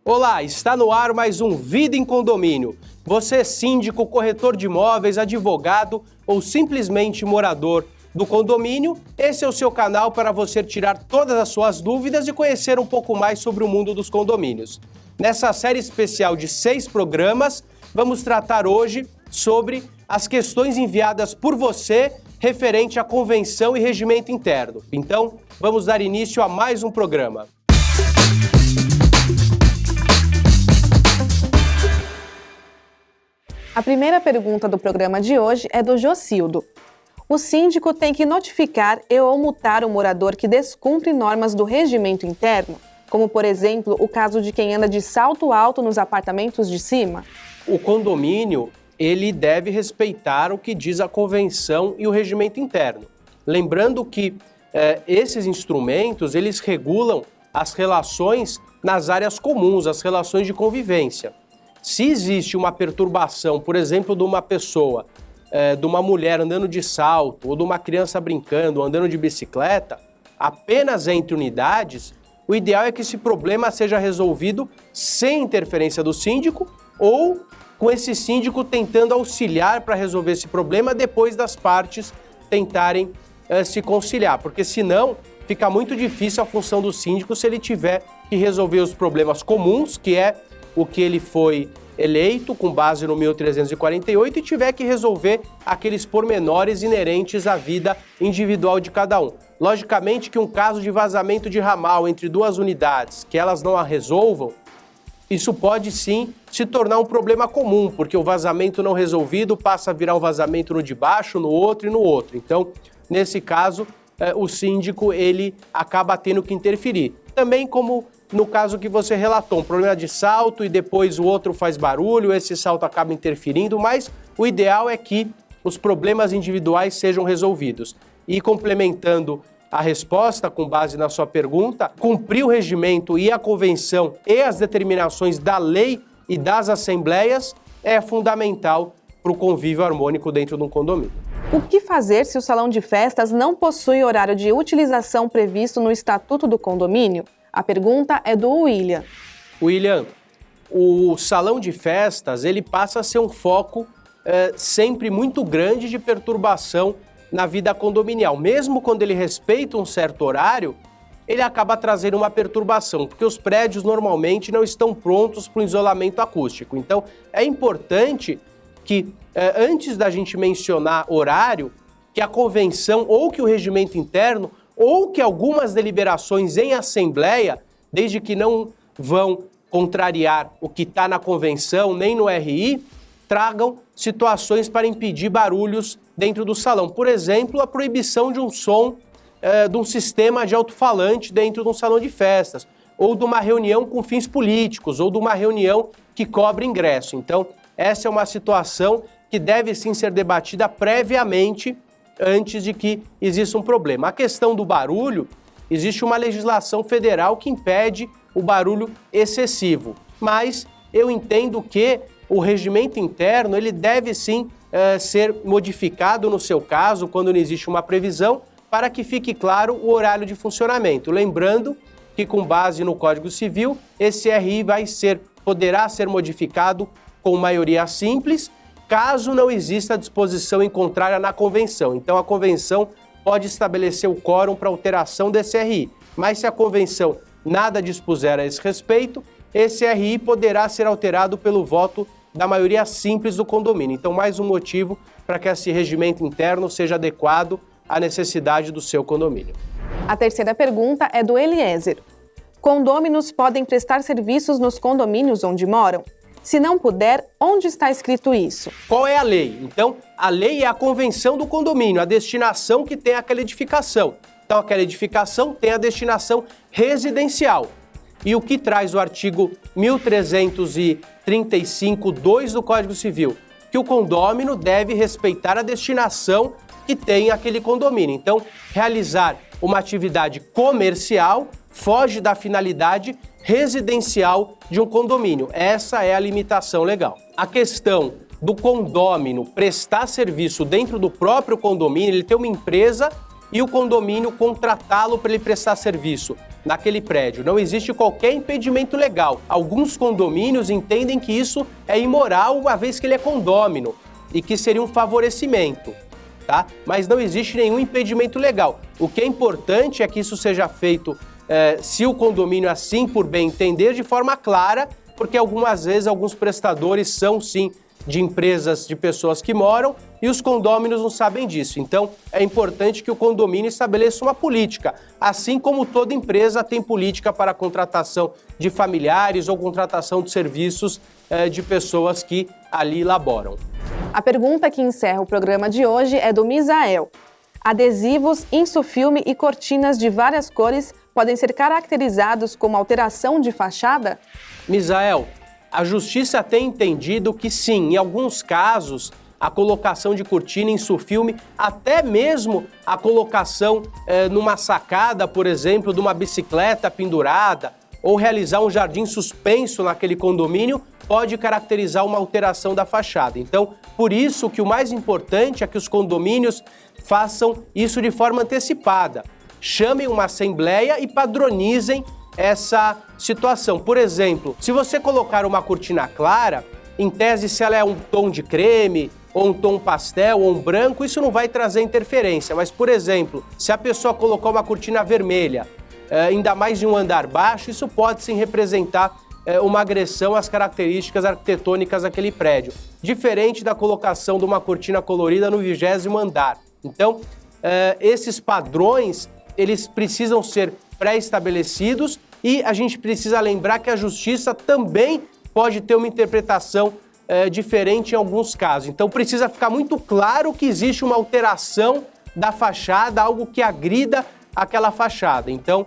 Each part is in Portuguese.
Olá, está no ar mais um Vida em Condomínio. Você é síndico, corretor de imóveis, advogado ou simplesmente morador do condomínio? Esse é o seu canal para você tirar todas as suas dúvidas e conhecer um pouco mais sobre o mundo dos condomínios. Nessa série especial de 6 programas, vamos tratar hoje sobre as questões enviadas por você referente à convenção e regimento interno. Então, vamos dar início a mais um programa. A primeira pergunta do programa de hoje é do Jocildo. O síndico tem que notificar e ou multar o morador que descumpre normas do regimento interno, como, por exemplo, o caso de quem anda de salto alto nos apartamentos de cima? O condomínio, ele deve respeitar o que diz a convenção e o regimento interno. Lembrando que esses instrumentos, eles regulam as relações nas áreas comuns, as relações de convivência. Se existe uma perturbação, por exemplo, de uma pessoa, de uma mulher andando de salto, ou de uma criança brincando, ou andando de bicicleta, apenas entre unidades, o ideal é que esse problema seja resolvido sem interferência do síndico ou com esse síndico tentando auxiliar para resolver esse problema depois das partes tentarem se conciliar, porque senão fica muito difícil a função do síndico se ele tiver que resolver os problemas comuns, que é o que ele foi eleito com base no 1348 e tiver que resolver aqueles pormenores inerentes à vida individual de cada um. Logicamente que um caso de vazamento de ramal entre duas unidades, que elas não a resolvam, isso pode sim se tornar um problema comum, porque o vazamento não resolvido passa a virar um vazamento no de baixo, no outro e no outro. Então, nesse caso, o síndico ele acaba tendo que interferir. Também como no caso que você relatou, um problema de salto e depois o outro faz barulho, esse salto acaba interferindo, mas o ideal é que os problemas individuais sejam resolvidos. E complementando a resposta com base na sua pergunta, cumprir o regimento e a convenção e as determinações da lei e das assembleias é fundamental para o convívio harmônico dentro de um condomínio. O que fazer se o salão de festas não possui horário de utilização previsto no Estatuto do Condomínio? A pergunta é do William. William, o salão de festas ele passa a ser um foco sempre muito grande de perturbação na vida condominial. Mesmo quando ele respeita um certo horário, ele acaba trazendo uma perturbação, porque os prédios normalmente não estão prontos para o isolamento acústico. Então, é importante que, antes da gente mencionar horário, que a convenção ou que o regimento interno ou que algumas deliberações em assembleia, desde que não vão contrariar o que está na convenção nem no RI, tragam situações para impedir barulhos dentro do salão. Por exemplo, a proibição de um som de um sistema de alto-falante dentro de um salão de festas, ou de uma reunião com fins políticos, ou de uma reunião que cobre ingresso. Então, essa é uma situação que deve sim ser debatida previamente antes de que exista um problema. A questão do barulho, existe uma legislação federal que impede o barulho excessivo, mas eu entendo que o regimento interno ele deve sim ser modificado no seu caso, quando não existe uma previsão, para que fique claro o horário de funcionamento. Lembrando que com base no Código Civil, esse RI poderá ser modificado com maioria simples, caso não exista disposição em contrária na convenção. Então, a convenção pode estabelecer o quórum para alteração desse RI. Mas se a convenção nada dispuser a esse respeito, esse RI poderá ser alterado pelo voto da maioria simples do condomínio. Então, mais um motivo para que esse regimento interno seja adequado à necessidade do seu condomínio. A terceira pergunta é do Eliezer. Condôminos podem prestar serviços nos condomínios onde moram? Se não puder, onde está escrito isso? Qual é a lei? Então, a lei é a convenção do condomínio, a destinação que tem aquela edificação. Então, aquela edificação tem a destinação residencial. E o que traz o artigo 1335(2) do Código Civil? Que o condômino deve respeitar a destinação que tem aquele condomínio. Então, realizar uma atividade comercial foge da finalidade residencial de um condomínio. Essa é a limitação legal. A questão do condômino prestar serviço dentro do próprio condomínio, ele tem uma empresa e o condomínio contratá-lo para ele prestar serviço. naquele prédio. Não existe qualquer impedimento legal. Alguns condomínios entendem que isso é imoral, uma vez que ele é condômino e que seria um favorecimento, tá? Mas não existe nenhum impedimento legal. O que é importante é que isso seja feito, se o condomínio assim por bem entender, de forma clara, porque algumas vezes alguns prestadores são sim de empresas de pessoas que moram e os condôminos não sabem disso. Então, é importante que o condomínio estabeleça uma política, assim como toda empresa tem política para a contratação de familiares ou contratação de serviços de pessoas que ali laboram. A pergunta que encerra o programa de hoje é do Misael. Adesivos, insufilme e cortinas de várias cores podem ser caracterizados como alteração de fachada? Misael, a Justiça tem entendido que sim, em alguns casos, a colocação de cortina em insufilme, até mesmo a colocação numa sacada, por exemplo, de uma bicicleta pendurada, ou realizar um jardim suspenso naquele condomínio, pode caracterizar uma alteração da fachada. Então, por isso que o mais importante é que os condomínios façam isso de forma antecipada. Chamem uma assembleia e padronizem essa situação. Por exemplo, se você colocar uma cortina clara, em tese, se ela é um tom de creme, ou um tom pastel, ou um branco, isso não vai trazer interferência. Mas, por exemplo, se a pessoa colocar uma cortina vermelha, ainda mais em um andar baixo, isso pode sim representar uma agressão às características arquitetônicas daquele prédio, diferente da colocação de uma cortina colorida no 20º andar. Então, esses padrões, eles precisam ser pré-estabelecidos e a gente precisa lembrar que a Justiça também pode ter uma interpretação diferente em alguns casos. Então, precisa ficar muito claro que existe uma alteração da fachada, algo que agrida aquela fachada. Então,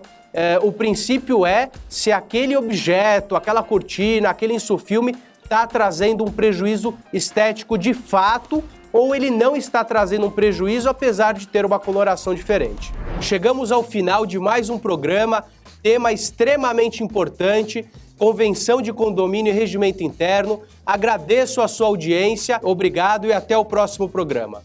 o princípio é se aquele objeto, aquela cortina, aquele insufilme está trazendo um prejuízo estético de fato ou ele não está trazendo um prejuízo apesar de ter uma coloração diferente. Chegamos ao final de mais um programa, tema extremamente importante, Convenção de Condomínio e Regimento Interno. Agradeço a sua audiência, obrigado e até o próximo programa.